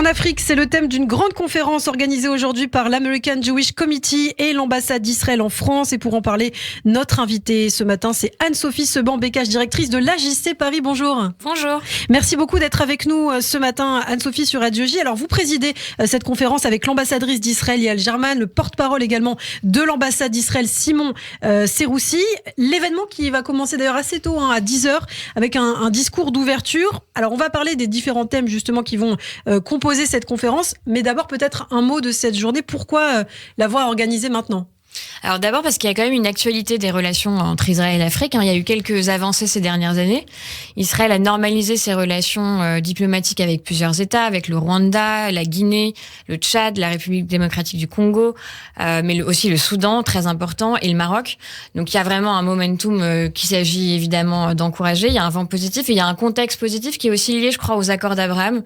En Afrique, c'est le thème d'une grande conférence organisée aujourd'hui par l'American Jewish Committee et l'ambassade d'Israël en France. Et pour en parler, notre invitée ce matin, c'est Anne-Sophie Seban-Bécache, directrice de l'AJC Paris. Bonjour. Bonjour. Merci beaucoup d'être avec nous ce matin, Anne-Sophie, sur Radio J. Alors, vous présidez cette conférence avec l'ambassadrice d'Israël, Yael German, le porte-parole également de l'ambassade d'Israël, Simon Seroussi. L'événement qui va commencer d'ailleurs assez tôt, à 10h, avec un discours d'ouverture. Alors, on va parler des différents thèmes justement qui vont composer cette conférence, mais d'abord peut-être un mot de cette journée. Pourquoi l'avoir organisée maintenant ? Alors d'abord parce qu'il y a quand même une actualité des relations entre Israël et l'Afrique. Il y a eu quelques avancées ces dernières années. Israël a normalisé ses relations diplomatiques avec plusieurs États, avec le Rwanda, la Guinée, le Tchad, la République démocratique du Congo, mais aussi le Soudan, très important, et le Maroc. Donc il y a vraiment un momentum qu'il s'agit évidemment d'encourager. Il y a un vent positif et il y a un contexte positif qui est aussi lié, je crois, aux accords d'Abraham,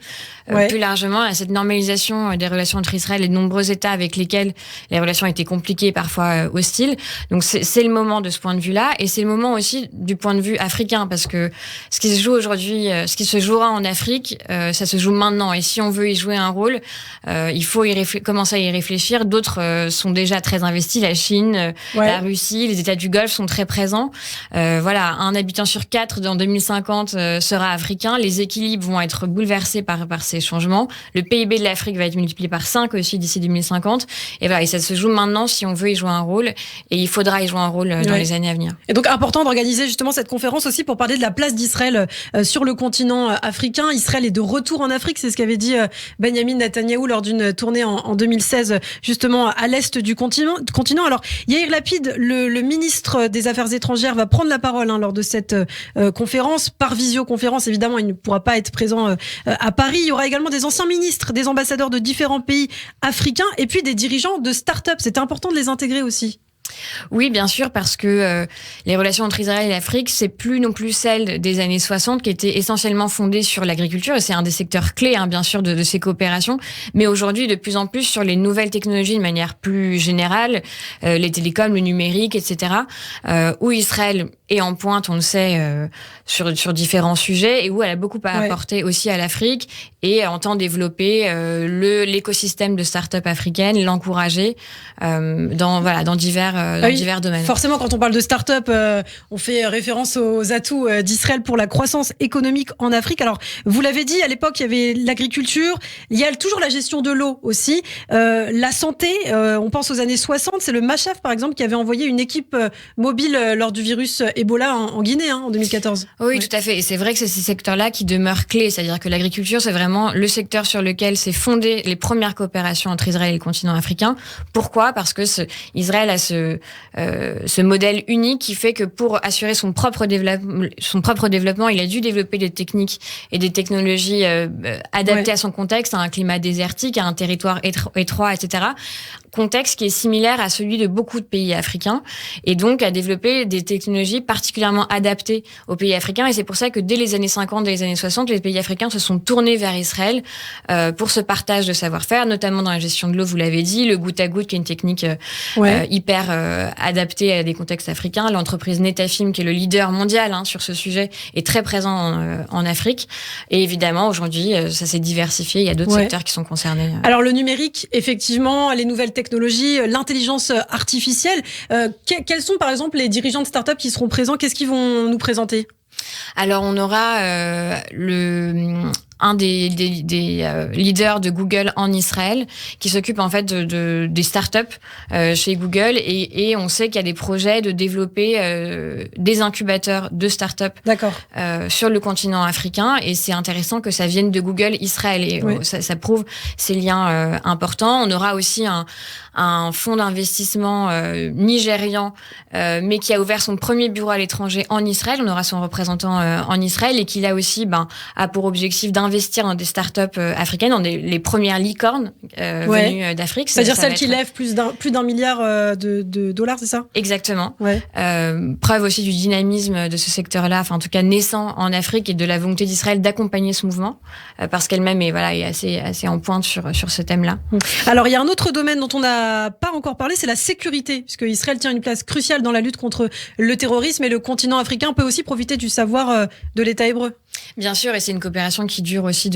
plus largement à cette normalisation des relations entre Israël et de nombreux États avec lesquels les relations étaient compliquées, parfois hostile. Donc c'est le moment de ce point de vue-là, et c'est le moment aussi du point de vue africain, parce que ce qui se joue aujourd'hui, ce qui se jouera en Afrique, ça se joue maintenant, et si on veut y jouer un rôle, il faut commencer à y réfléchir. D'autres sont déjà très investis, la Chine, la Russie, les États du Golfe sont très présents. Un habitant sur 4 en 2050 sera africain. Les équilibres vont être bouleversés par ces changements. Le PIB de l'Afrique va être multiplié par 5 aussi d'ici 2050. Et voilà, et ça se joue maintenant si on veut y jouer un rôle, et il faudra y jouer un rôle dans les années à venir. Et donc important d'organiser justement cette conférence aussi pour parler de la place d'Israël sur le continent africain. Israël est de retour en Afrique, c'est ce qu'avait dit Benjamin Netanyahou lors d'une tournée en 2016 justement à l'est du continent. Alors Yair Lapid, le ministre des Affaires étrangères, va prendre la parole lors de cette conférence, par visioconférence évidemment, il ne pourra pas être présent à Paris. Il y aura également des anciens ministres, des ambassadeurs de différents pays africains et puis des dirigeants de start-up. C'était important de les intégrer aussi. Oui, bien sûr, parce que les relations entre Israël et l'Afrique, c'est plus non plus celles des années 60 qui étaient essentiellement fondées sur l'agriculture, et c'est un des secteurs clés, bien sûr, de ces coopérations, mais aujourd'hui de plus en plus sur les nouvelles technologies de manière plus générale, les télécoms, le numérique, etc., où Israël est en pointe, on le sait, sur différents sujets, et où elle a beaucoup à apporter aussi à l'Afrique, et entend développer l'écosystème de start-up africaines, l'encourager dans divers domaines. Forcément, quand on parle de start-up, on fait référence aux atouts d'Israël pour la croissance économique en Afrique. Alors, vous l'avez dit, à l'époque, il y avait l'agriculture, il y a toujours la gestion de l'eau aussi, la santé, on pense aux années 60, c'est le MACHAF, par exemple, qui avait envoyé une équipe mobile lors du virus Ebola en Guinée, en 2014. Oui, tout à fait. Et c'est vrai que c'est ces secteurs-là qui demeurent clés. C'est-à-dire que l'agriculture, c'est vraiment le secteur sur lequel s'est fondé les premières coopérations entre Israël et le continent africain. Pourquoi ? Parce que Israël a ce modèle unique qui fait que pour assurer son propre développement, il a dû développer des techniques et des technologies adaptées à son contexte, à un climat désertique, à un territoire étroit, etc. Contexte qui est similaire à celui de beaucoup de pays africains, et donc à développer des technologies particulièrement adaptées aux pays africains. Et c'est pour ça que dès les années 50, dès les années 60, les pays africains se sont tournés vers Israël pour ce partage de savoir-faire, notamment dans la gestion de l'eau, vous l'avez dit, le goutte à goutte, qui est une technique hyper adaptée à des contextes africains. L'entreprise Netafim, qui est le leader mondial sur ce sujet, est très présent en Afrique. Et évidemment, aujourd'hui, ça s'est diversifié. Il y a d'autres secteurs qui sont concernés. Alors le numérique, effectivement, les nouvelles technologies, l'intelligence artificielle. Quels sont par exemple les dirigeants de start-up qui seront présents ? Qu'est-ce qu'ils vont nous présenter ? Alors on aura un des leaders de Google en Israël, qui s'occupe en fait des startups chez Google, et on sait qu'il y a des projets de développer des incubateurs de startups sur le continent africain, et c'est intéressant que ça vienne de Google Israël, et ça prouve ces liens importants. On aura aussi un fonds d'investissement nigérian, mais qui a ouvert son premier bureau à l'étranger en Israël. On aura son représentant en Israël, et qui là aussi a pour objectif d'investir dans des startups africaines, dans les premières licornes venues d'Afrique. C'est-à-dire celles qui lèvent plus d'1 milliard de dollars, c'est ça ? Exactement. Preuve aussi du dynamisme de ce secteur-là, en tout cas naissant en Afrique, et de la volonté d'Israël d'accompagner ce mouvement, parce qu'elle-même est assez en pointe sur ce thème-là. Alors il y a un autre domaine dont on n'a pas encore parlé, c'est la sécurité, puisque Israël tient une place cruciale dans la lutte contre le terrorisme, et le continent africain peut aussi profiter du savoir de l'État hébreu. Bien sûr, et c'est une coopération qui dure aussi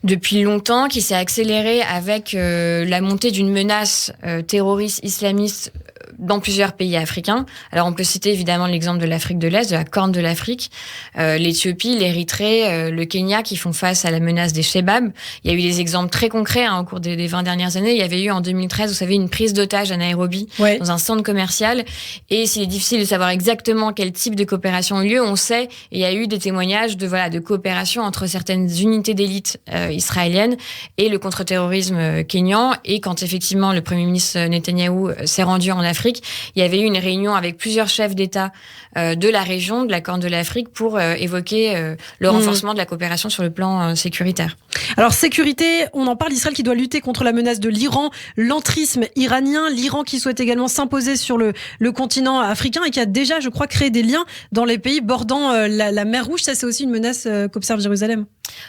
depuis longtemps, qui s'est accélérée avec la montée d'une menace terroriste islamiste dans plusieurs pays africains. Alors, on peut citer évidemment l'exemple de l'Afrique de l'Est, de la Corne de l'Afrique, l'Éthiopie, l'Érythrée, le Kenya, qui font face à la menace des Shebab. Il y a eu des exemples très concrets au cours des 20 dernières années. Il y avait eu en 2013, vous savez, une prise d'otage à Nairobi, dans un centre commercial. Et s'il est difficile de savoir exactement quel type de coopération a eu lieu, on sait, et il y a eu des témoignages de coopération entre certaines unités d'élite israéliennes et le contre-terrorisme kényan. Et quand effectivement le Premier ministre Netanyahou s'est rendu en Afrique, il y avait eu une réunion avec plusieurs chefs d'État de la région, de la Corne de l'Afrique, pour évoquer le renforcement de la coopération sur le plan sécuritaire. Alors, sécurité, on en parle, Israël qui doit lutter contre la menace de l'Iran, l'entrisme iranien, l'Iran qui souhaite également s'imposer sur le continent africain et qui a déjà, je crois, créé des liens dans les pays bordant la mer Rouge. Ça, c'est aussi une menace qu'observe Jérusalem.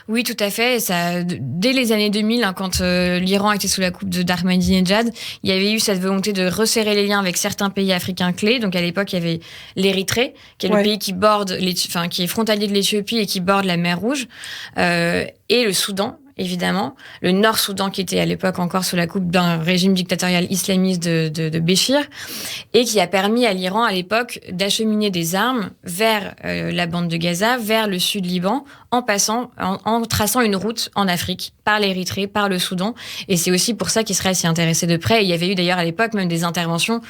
Oui, tout à fait. Ça, dès les années 2000, quand l'Iran était sous la coupe d'Ahmadinejad, il y avait eu cette volonté de resserrer les liens avec certains pays africains clés. Donc à l'époque, il y avait l'Érythrée, qui est le pays qui borde, qui est frontalier de l'Éthiopie et qui borde la mer Rouge, et le Soudan. Évidemment, le Nord-Soudan qui était à l'époque encore sous la coupe d'un régime dictatorial islamiste de Béchir, et qui a permis à l'Iran à l'époque d'acheminer des armes vers la bande de Gaza, vers le sud Liban, en traçant une route en Afrique, par l'Érythrée, par le Soudan. Et c'est aussi pour ça qu'Israël s'y intéressait de près. Et il y avait eu d'ailleurs à l'époque même des interventions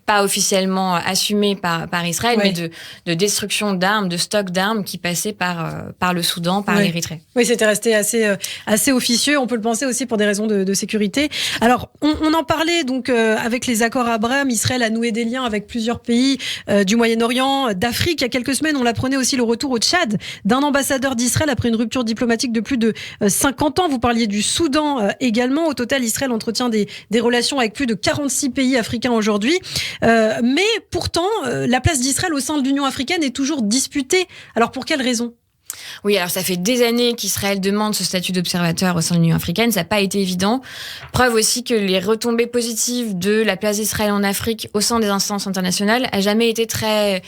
pas officiellement assumé par Israël, mais de destruction d'armes, de stock d'armes qui passaient par le Soudan, par l'Érythrée. Oui, c'était resté assez officieux. On peut le penser aussi pour des raisons de sécurité. Alors, on en parlait donc avec les accords Abraham. Israël a noué des liens avec plusieurs pays du Moyen-Orient, d'Afrique. Il y a quelques semaines, on apprenait aussi le retour au Tchad d'un ambassadeur d'Israël après une rupture diplomatique de plus de 50 ans. Vous parliez du Soudan également. Au total, Israël entretient des relations avec plus de 46 pays africains aujourd'hui. Mais pourtant, la place d'Israël au sein de l'Union africaine est toujours disputée. Alors pour quelle raison ? Oui, alors ça fait des années qu'Israël demande ce statut d'observateur au sein de l'Union africaine. Ça n'a pas été évident. Preuve aussi que les retombées positives de la place d'Israël en Afrique au sein des instances internationales a jamais été très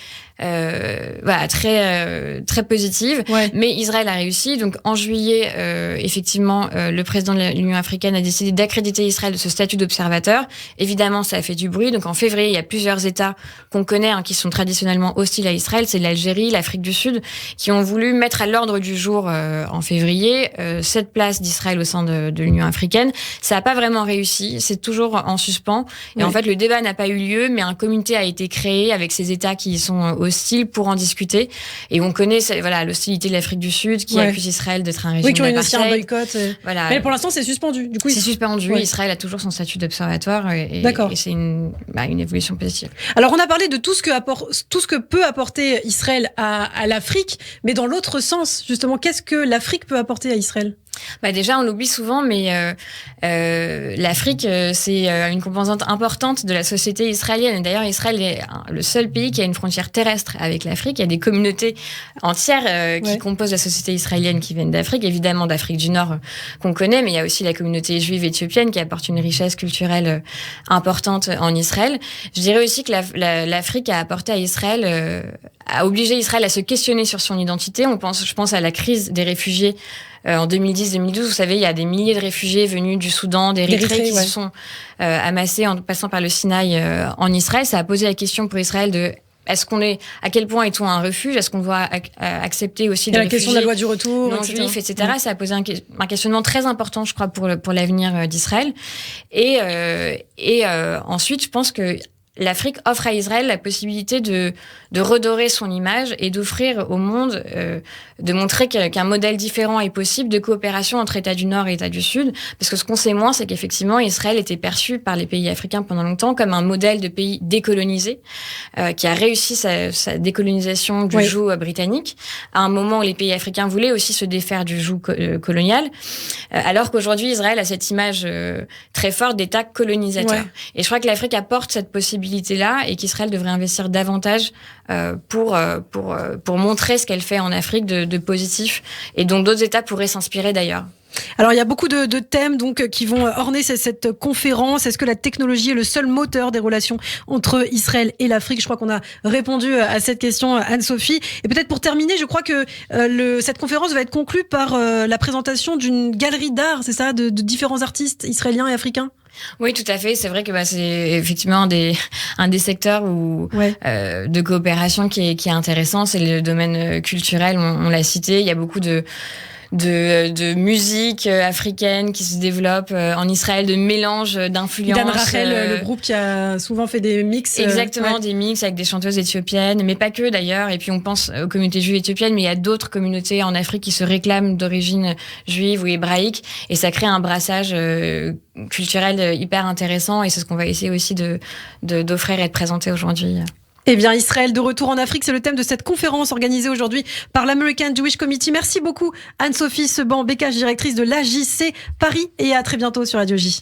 positive. Mais Israël a réussi. Donc en juillet, effectivement, le président de l'Union africaine a décidé d'accréditer Israël de ce statut d'observateur. Évidemment, ça a fait du bruit. Donc en février, il y a plusieurs États qu'on connaît qui sont traditionnellement hostiles à Israël. C'est l'Algérie, l'Afrique du Sud, qui ont voulu mettre à l'ordre du jour en février cette place d'Israël au sein de l'Union africaine. Ça n'a pas vraiment réussi. C'est toujours en suspens. Et en fait, le débat n'a pas eu lieu, mais un comité a été créé avec ces États qui y sont hostiles pour en discuter. Et on connaît l'hostilité de l'Afrique du Sud qui accuse Israël d'être un régime d'apartheid. Oui, qui ont aussi un boycott. Mais pour l'instant, c'est suspendu. Du coup, c'est suspendu. Israël a toujours son statut d'observateur et c'est une évolution positive. Alors, on a parlé de tout ce que peut apporter Israël à l'Afrique, mais dans l'autre sens, justement, qu'est-ce que l'Afrique peut apporter à Israël ? Déjà, on l'oublie souvent, mais l'Afrique, c'est une composante importante de la société israélienne. D'ailleurs, Israël est le seul pays qui a une frontière terrestre avec l'Afrique. Il y a des communautés entières qui composent la société israélienne qui viennent d'Afrique, évidemment d'Afrique du Nord qu'on connaît, mais il y a aussi la communauté juive éthiopienne qui apporte une richesse culturelle importante en Israël. Je dirais aussi que l'Afrique a apporté à Israël, a obligé Israël à se questionner sur son identité. Je pense à la crise des réfugiés en 2010-2012, vous savez, il y a des milliers de réfugiés venus du Soudan, d'Érythrée qui se sont amassés en passant par le Sinaï en Israël. Ça a posé la question pour Israël de à quel point est-on un refuge ? Est-ce qu'on doit accepter aussi des réfugiés ? La question de la loi du retour, non juifs, etc. Ça a posé un questionnement très important, je crois, pour l'avenir d'Israël. Et ensuite, je pense que l'Afrique offre à Israël la possibilité de redorer son image et d'offrir au monde, de montrer qu'un modèle différent est possible de coopération entre États du Nord et États du Sud. Parce que ce qu'on sait moins, c'est qu'effectivement, Israël était perçu par les pays africains pendant longtemps comme un modèle de pays décolonisé, qui a réussi sa décolonisation du joug britannique, à un moment où les pays africains voulaient aussi se défaire du joug colonial, alors qu'aujourd'hui, Israël a cette image très forte d'État colonisateur. Et je crois que l'Afrique apporte cette possibilité-là et qu'Israël devrait investir davantage pour montrer ce qu'elle fait en Afrique de positif et dont d'autres États pourraient s'inspirer d'ailleurs. Alors, il y a beaucoup de thèmes donc qui vont orner cette conférence. Est-ce que la technologie est le seul moteur des relations entre Israël et l'Afrique? Je crois qu'on a répondu à cette question, Anne-Sophie. Et peut-être pour terminer, je crois que cette conférence va être conclue par la présentation d'une galerie d'art, c'est ça, de différents artistes israéliens et africains? Oui, tout à fait. C'est vrai que c'est effectivement un des secteurs de coopération qui est intéressant. C'est le domaine culturel, on l'a cité. Il y a beaucoup de musique africaine qui se développe en Israël, de mélange d'influences. Dan Rachel, le groupe qui a souvent fait des mix. Exactement, des mix avec des chanteuses éthiopiennes, mais pas que d'ailleurs. Et puis on pense aux communautés juives éthiopiennes, mais il y a d'autres communautés en Afrique qui se réclament d'origine juive ou hébraïque, et ça crée un brassage culturel hyper intéressant, et c'est ce qu'on va essayer aussi d'offrir et de présenter aujourd'hui. Eh bien, Israël de retour en Afrique, c'est le thème de cette conférence organisée aujourd'hui par l'American Jewish Committee. Merci beaucoup Anne-Sophie Seban-Bécache, directrice de l'AJC Paris, et à très bientôt sur Radio J.